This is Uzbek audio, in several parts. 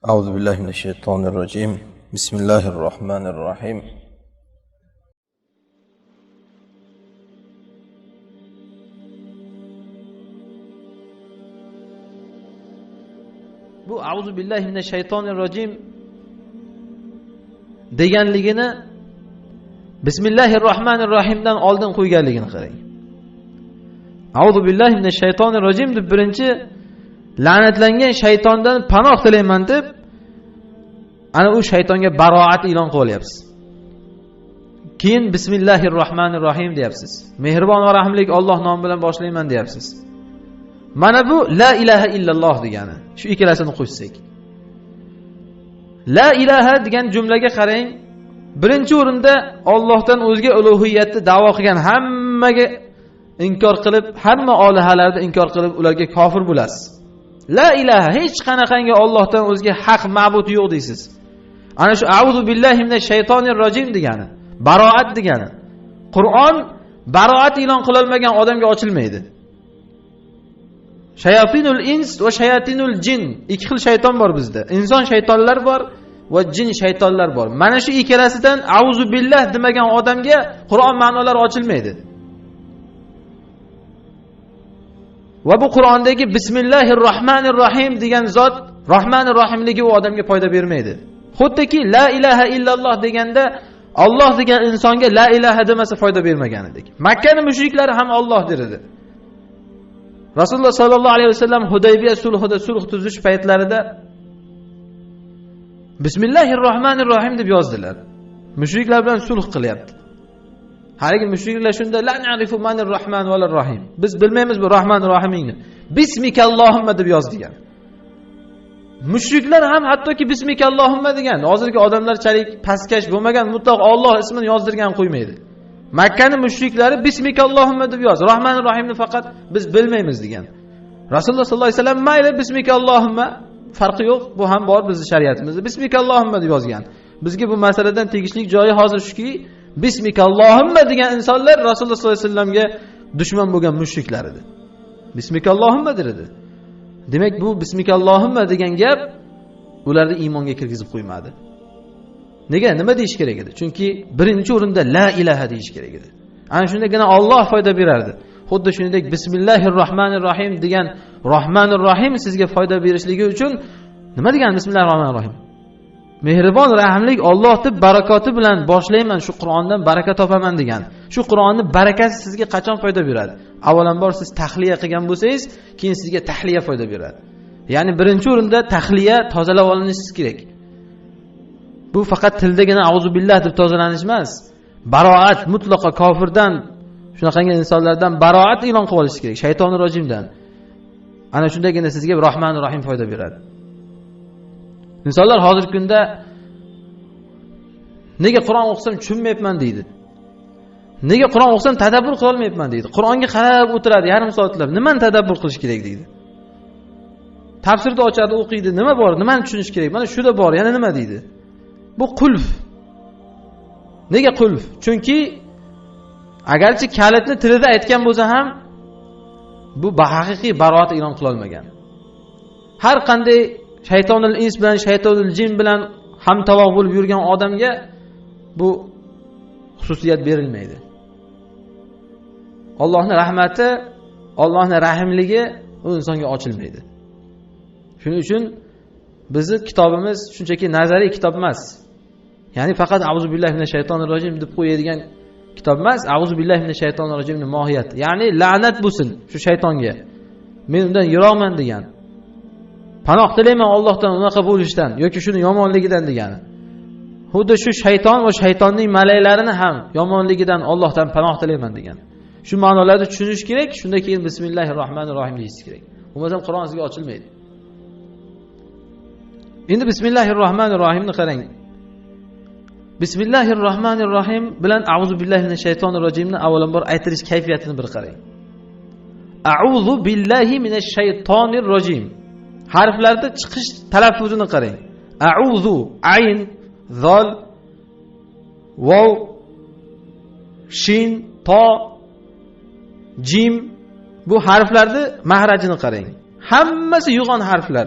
أعوذ بالله من الشيطان الرجيم بسم الله الرحمن الرحيم Bu auzu billahi mineşşeytanirracim deganligini Bismillahirrohmanirrohimdan oldin qo'yganligini qarang. Auzu billahi mineşşeytanirracim deb birinchi la'natlangan shaytondan panoh tilayman deb ana u shaytonga baroat e'lon qilyapsiz. Keyin Bismillahirrohmanirrohim deyapsiz. Mehribon va rahimli Alloh nomi bilan boshlayman deyapsiz. Mana bu la ilaha illalloh degani. Shu ikkalasini qo'shsak. La ilaha degan jumlaga qarang. Birinchi o'rinda Allohdan o'zga ulug'iyatni da'vo qilgan hammaga inkor qilib, hamma olihalarni inkor qilib ularga kofir bo'lasiz. La ilaha hech qanaqangi Allohdan o'zga haq ma'bud yo'q deysiz. Ana shu auzu billahi mineşşeytanirracim degani, baroat degani. Qur'on baroat e'lon qilolmagan odamga ochilmaydi. Shayatinul ins va shayatinul jin, ikki xil shayton bor bizda. Inson shaytonlar bor va jin shaytonlar bor. Mana shu ikkalasidan auzu billah demagan odamga Qur'on ma'nolari ochilmaydi. Va bu Qur'ondagi Bismillahirrohmanirrohim degan zot Rahmanir Rohimligi u odamga foyda bermaydi. Xuddiki la ilaha illalloh deganda Alloh degan insonga la ilaha demasa foyda bermaganidek. Makkaning mushriklari ham Alloh der edi. Rasululloh sallallohu alayhi vasallam Hudaybiya sulhida sulh tuzish paytlarida Bismillahirrohmanirrohim deb yozdilar. Mushriklar bilan sulh qilyapti. Haligi mushriklar shunda la na'rifu manir rohman valar rohim. Biz bilmaymiz bu Rahman Rohimingni. Bismikallohumma deb yozdilar. Mushriklar ham hattoki Bismikallohumma degan. Hozirgi odamlarchalik pastkash bo'lmagan, mutlaq Alloh ismini yozdirgan qo'ymaydi. Makkaning mushriklari Bismikallohumma deb yoz. Rahmanir Rohimni faqat biz bilmaymiz degan. Rasululloh sallallohu alayhi vasallam mayli Bismikallohumma farqi yo'q, bu ham bor bizning shariatimizda. Bismikallohumma deb yozgan. Bizga bu masaladan tegishli joyi hozir shuki, Bismikallohumma degan insonlar Rasululloh sallallohu alayhi vasallamga dushman bo'lgan mushriklar edi. Bismikallohumma dedi. Demak bu Bismikallohumma degan gap ularni iymonga kirgizib qo'ymadi. Nega? Nima deyish kerak edi? Chunki birinchi o'rinda la ilaha deyish kerak edi. Ana shundagina Alloh foyda berardi. Xuddi shuningdek Bismillahirrohmanirrohim degan Rahmanir Rohim sizga foyda berishligi uchun nima degan Bismillahirrohmanirrohim? Mehribon rahimlik Alloh deb barakoti bilan boshlayman, shu Qur'ondan baraka topaman degan. Shu Qur'onning barakasi sizga qachon foyda beradi? Avvalambor siz tahliya qilgan bo'lsangiz, keyin sizga tahliya foyda beradi. Ya'ni birinchi o'rinda tahliya, tozalab olinishingiz kerak. Bu faqat tildagina auzu billah deb tozalanish emas. Baroat, mutlaqo kofirdan, shunaqangi insonlardan baroat e'lon qilib olish kerak, shaytonir rojimdan. Ana shundagina sizga Rahmanir Rohim foyda beradi. İnsanlar hozirgi kunda nega Qur'on o'qisam tushunmayapman deydi. Nega Qur'on o'qisam tadabbur qila olmayapman deydi. Qur'onga qarab o'tiradi yarim soatlab. Nimani tadabbur qilish kerak deydi. Tafsirda ochadi, o'qiydi. Nima bor? Nimani tushunish kerak? Mana shuda bor. Yana nima deydi? Bu qulf. Nega qulf? Chunki agarchi kalitni tilida aytgan bo'lsa ham bu haqiqiy baroat e'lon qila olmagan. Har qanday shaytonul ins bilan shaytonul jin bilan hamtovoq bo'lib yurgan odamga bu xususiyat berilmaydi. Allohning rahmati, Allohning rahimligi u insonga ochilmaydi. Shuning uchun bizning kitobimiz shunchaki nazariy kitob emas. Ya'ni faqat auzu billahi mineşşeytanirracim deb qo'yadigan kitob emas. Auzu billahi mineşşeytanirracimning mohiyati. Ya'ni la'nat bo'lsin shu shaytonga. Men undan yiroqman degan. Panoh tilayman Allohdan unaqa bo'lishdan yoki shuni yomonligidan degani. Xuddi shu shayton va shaytonning malaklarini ham yomonligidan Allohdan panoh tilayman degan. Shu ma'nolarni tushunish kerak, shunda keyin Bismillahirrohmanirrohim deyish kerak. Bo'lmasam Qur'on sizga ochilmaydi. Endi Bismillahirrohmanirrohimni qarang. Bismillahirrohmanirrohim bilan auzu billahi mineşşeytanirracimni avvalambor aytilish kayfiyatini bir qarang. Auzu billahi mineşşeytanirracim. Harflarda chiqish talaffuzini qarang. A'udhu, ayn, zol, vav, shin, to, jim bu harflarni mahrajini qarang. Hammasi yo'g'on harflar,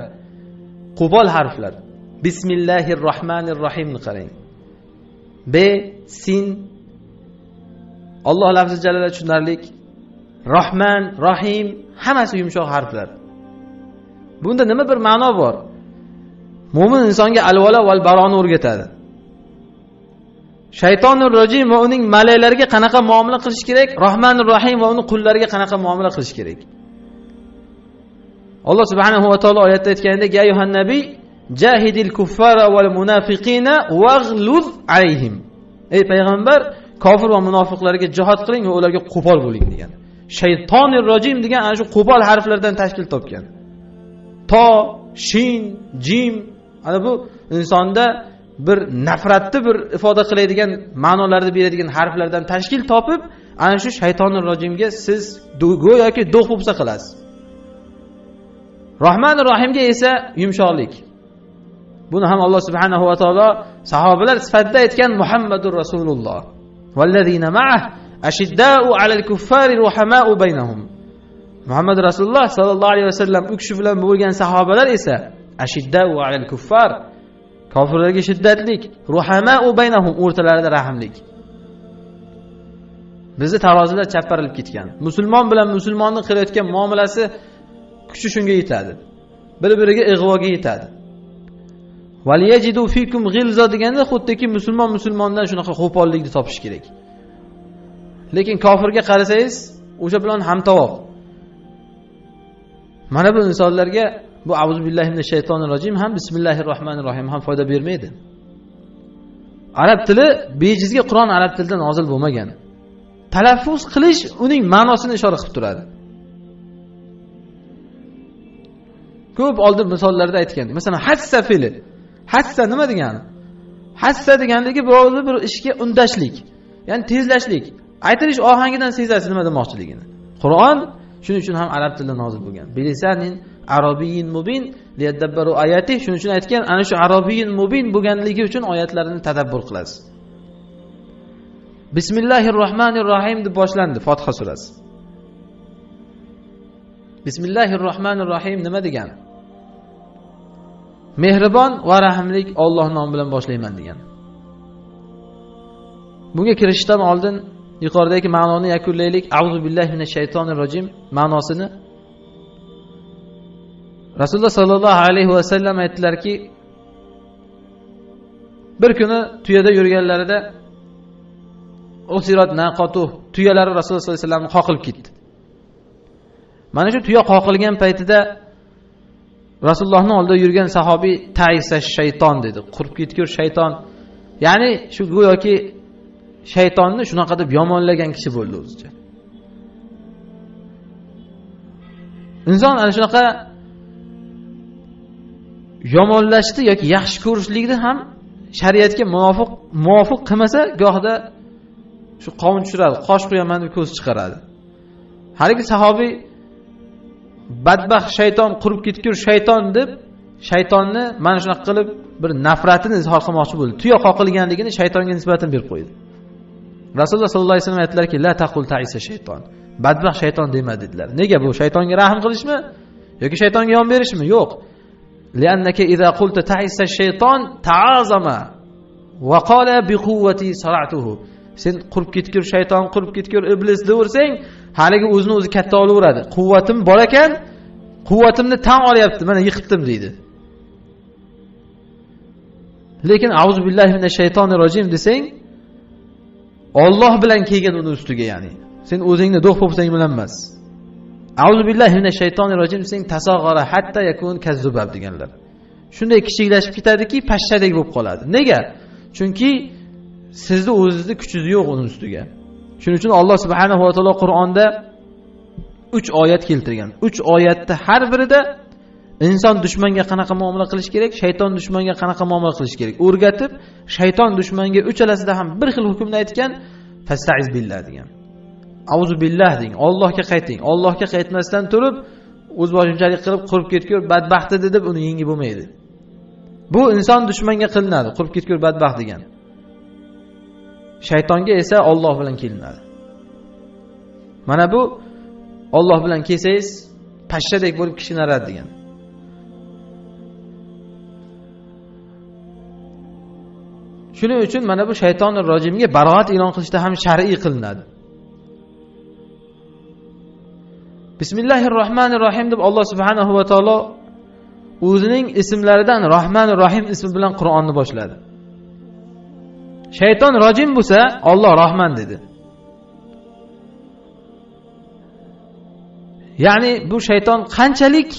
qo'pol harflar. Bismillahir Rohmanir Rohimni qarang. B, sin. Alloh lafzi jalala tushunarlik. Rahman, Rahim hammasi yumshoq harflar. Bunda nima bir ma'no bor? Mo'min insonga al-vala val baroni o'rgatadi. Shaytonur rojim va uning malaklariga qanaqa muomala qilish kerak? Rahmanur Rahim va uning qullariga qanaqa muomala qilish kerak? Alloh subhanahu va taolo oyatda aytganidek, "Ya ayyuhan nabiy, jahidil kuffara val munafiqina waghluz alayhim." Ey payg'ambar, kofir va munofiqlarga jihad qiling va ularga qo'pol bo'ling degan. Shaytonir rojim degan ana shu qo'pol harflardan tashkil topgan. To, shin, jim, ana bu insonda bir nafratni bir ifoda qiladigan ma'nolarni beradigan harflardan tashkil topib, ana shu shaytonir rojimga siz go'yoki do'q bo'lsa qilasiz. Rahmanir Rohimga esa yumshoqlik. Buni ham Alloh subhanahu va taolo sahobalar sifatida aytgan Muhammadur Rasululloh. Vallazina ma'ah ashidda'u 'alal kuffari ruhama'u baynahum. Muhammad Rasululloh sallallohu alayhi vasallam u kishi bilan bo'lgan sahobalar esa ashidda'u 'alal kuffar, kofirlarga shiddatlik, ruhama'u baynahum, o'rtalarida rahimlik. Bizni tarozilar chaparilib ketgan. Musulmon bilan musulmonning qilayotgan muomalasi kuchi shunga yetadi. Bir-biriga ig'voga yetadi. Valiyajidu fikum ghilza deganda xuddiki musulmondan shunaqa qo'pollikni topish kerak. Lekin kofirga qarasangiz, o'sha bilan hamtovoq. Mana bu insonlarga bu auzu billahi minash shaytonir rojim ham bismillahir rohmanir rohim ham foyda bermaydi. Arab tili bejizga Qur'on arab tilidan nozil bo'lmagan. Talaffuz qilish uning ma'nosini ishora qilib turadi. Ko'p oldin misollarda aytgan. Masalan, hassa fe'li. Hassa nima degani? Hassa deganligi birovni bir ishga undashlik, ya'ni tezlashlik. Aytilish ohangidan sezasiz nima demoqchiligini. Qur'on shuning uchun ham arab tilida nozil bo'lgan. Bilisanin arabiyyin mubin liyadabbaru ayati. Shuning uchun aytgan, ana shu arabiyyin mubin bo'lganligi uchun oyatlarini tadabbur qilasiz. Bismillahir rohmanir rohim deb boshlandi Fotiha surasi. Bismillahir rohmanir rohim nima degani? Mehribon va rahimlik Alloh nomi bilan boshlayman degan. Bunga kirishdan oldin yuqoridagi ma'noni yakunlaylik. Auzu billahi minash shaytonir rojim ma'nosini Rasululloh sallallohu alayhi va sallam aytdilarki, bir kuni tuyada yurganlarida usirat naqatu, tuyalari Rasululloh sallallohu alayhi vasallamni qoqilib ketdi. Mana shu tuya qoqilgan paytida Rasulullohning oldida yurgan sahobiy ta'isa shayton dedi. Qurib ketgur shayton. Ya'ni shu go'yoki shaytonni shunaqa deb yomonlagan kishi bo'ldi o'zicha. Inson ana shunaqa yomonlashdi yoki yaxshi ko'rishlikni ham shariatga muvofiq qilmasa, gohida shu qovun tushiradi, qosh qo'yaman deb ko'z chiqaradi. Haligi sahobiy badbaxt shayton, qurib ketgur shayton deb shaytonni mana shunaqa qilib bir nafratini izhor qilmoqchi bo'ldi. Tuya qoqilganligini shaytonga nisbatan berib qo'ydi. Rasululloh sallallohu alayhi vasallam aytdilarki, la taqul ta'isa shayton. Badbaxt shayton dema dedilar. Nega bu? Shaytonga rahm qilishmi yoki shaytonga yon berishmi? Yo'q. Li'annaka idza qulta ta'isa shayton ta'azama wa qala bi quwwati sara'tuhu. Sen qurib ketgur shayton, qurib ketgur iblis deversang, haligi o'zini o'zi katta olaveradi. Quvvatim bor ekan, quvvatimni tan olyapti, mana yiqitdim deydi. Lekin auzu billahi minash shaytonir rojim desang, Alloh bilan kelgan uni ustiga, ya'ni sen o'zingni do'q bo'lsang bilan emas. Auzu billahi minash shaytonir rojim desang, tasag'ara hatta yakun kazzubab deganlar. Shunday kichiklashib ketadiki, pashshadek bo'lib qoladi. Nega? Chunki sizni o'zingizning kuchingiz yo'q uning ustiga. Shuning uchun Alloh subhanahu va taolo Qur'onda 3 oyat keltirgan. 3 oyatda har birida inson dushmanga qanaqa muomala qilish kerak, shayton dushmanga qanaqa muomala qilish kerak o'rgatib, shayton dushmanga uchalasida ham bir xil hukmni aytgan, fasta'iz billah degan. Auzu billah deng, Allohga qayting. Allohga qaytmasdan turib, o'zboshimchalik qilib qurib ketgur badbaxt deb uni yengib bo'lmaydi. Bu inson dushmanga qilinadi, qurib ketgur badbaxt degan. Shaytonga esa Alloh bilan kelinadi. Mana bu Alloh bilan kelsangiz pashshadek bo'lib kishinaradi degan. Shuning uchun mana bu shaytonir rojimga baroat e'lon qilishda ham shar'iy qilinadi. Bismillahirrohmanirrohim deb Alloh subhanahu va taolo o'zining ismlaridan Rahmanir Rohim ismi bilan Qur'onni boshladi. Shayton rojim bo'lsa, Alloh Rahman dedi. Ya'ni bu shayton qanchalik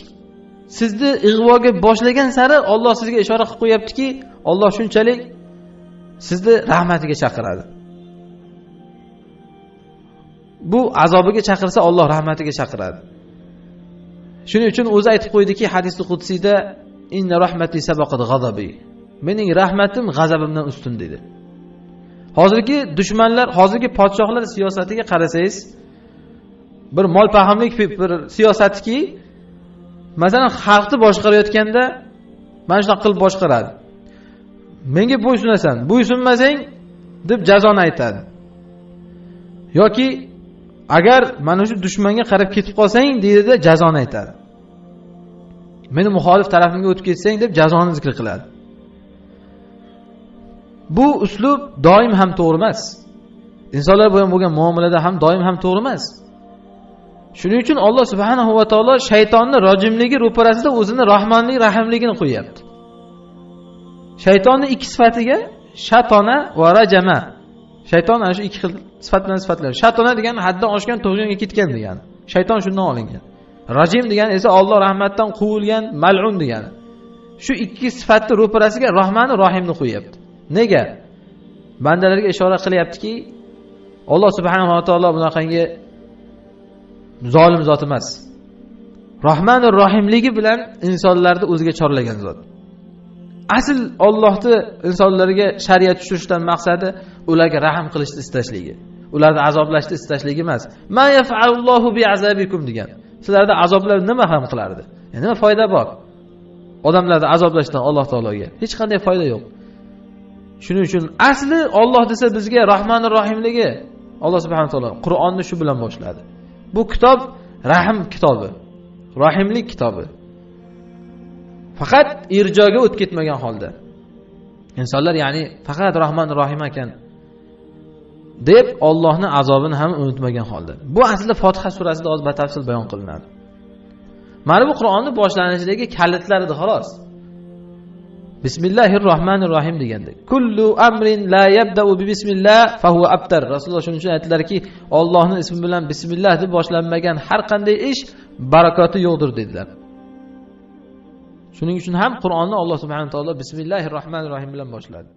sizni ig'voga boshlagan sari Alloh sizga ishora qilib qo'yaptiki, Alloh shunchalik sizni rahmatiga chaqiradi. Bu azobiga chaqirsa Alloh rahmatiga chaqiradi. Shuning uchun o'zi aytib qo'ydiki hadis qudsiyda inna rahmati sabaqat g'azabi. Mening rahmatim g'azabimdan ustun dedi. Hozirgi dushmanlar, hozirgi podshohlar siyosatiga qarasangiz, bir mol pahimlik bir siyosatiki, masalan xalqni boshqarayotganda mana shunaqa qilib boshqaradi. Menga bo'ysunasan, bo'ysunmasang deb jazoni aytadi. Yoki agar mana shu dushmanga qarab ketib qolsang deydi-da jazoni aytadi. Meni muxolif tarafimga o'tib ketsang deb jazoni zikr qiladi. Bu uslub doim ham to'g'ri emas. Insonlar bilan bo'lgan muomalada ham doim ham to'g'ri emas. Shuning uchun Alloh subhanahu va taolo shaytonni rojimligi ro'parasida o'zini rahmonlik, rahimligini qo'yapti. Shaytonni ikki sifatiga shatona va rajama. Shayton ana shu ikki xil sifat bilan sifatlanadi. Shatona degani haddan oshgan, to'g'riga ketgan degani. Shayton shundan olingan. Rajim degani esa Alloh rahmatdan quvilgan, mal'un degani. Shu ikki sifatni ro'parasiga Rahmanir Rohimni qo'yapti. Nega? Bandalarga ishora qilyaptiki, Alloh subhanahu va taolo bunaqangi zolim zot emas. Rahmanir Rohimligi bilan insonlarni o'ziga chorlagan zot. Asl Allohni insonlarga shariat tushirishdan maqsadi ularga rahim qilishni istashligi, ularni azoblashni istashligi emas. Ma yaf'alullohu bi'azabikum degan. Sizlarda azoblar nima ham qilardi? Nima foyda bor? Odamlarni azoblashdan Alloh taologa hech qanday foyda yo'q. Shuning uchun asli Alloh desa bizga Rahmanir Rohimligi Alloh subhanahu va taolo Qur'onni shu bilan boshladi. Bu kitob rahim kitobi, rahimlik kitobi. Faqat irjoga o'tib ketmagan holda. Insonlar ya'ni faqat Rahmanir Rohim ekan deb Allohning azobini ham unutmagan holda. Bu aslida Fotiha surasida o'z batafsil bayon qilinadi. Mana bu Qur'onning boshlanishidagi kalitlar edi xolos. Bismillahirrohmanirrohim deganda. Kullu amrin la yabda'u bi bismillah fa huwa abtar. Rasululloh shuning uchun aytdilarki, Allohning ismi bilan bismillah deb boshlanmagan har qanday ish barakoti yo'qdir dedilar. Shuning uchun ham Qur'onni Alloh subhanahu va taolo Bismillahirrohmanirrohim bilan boshladi.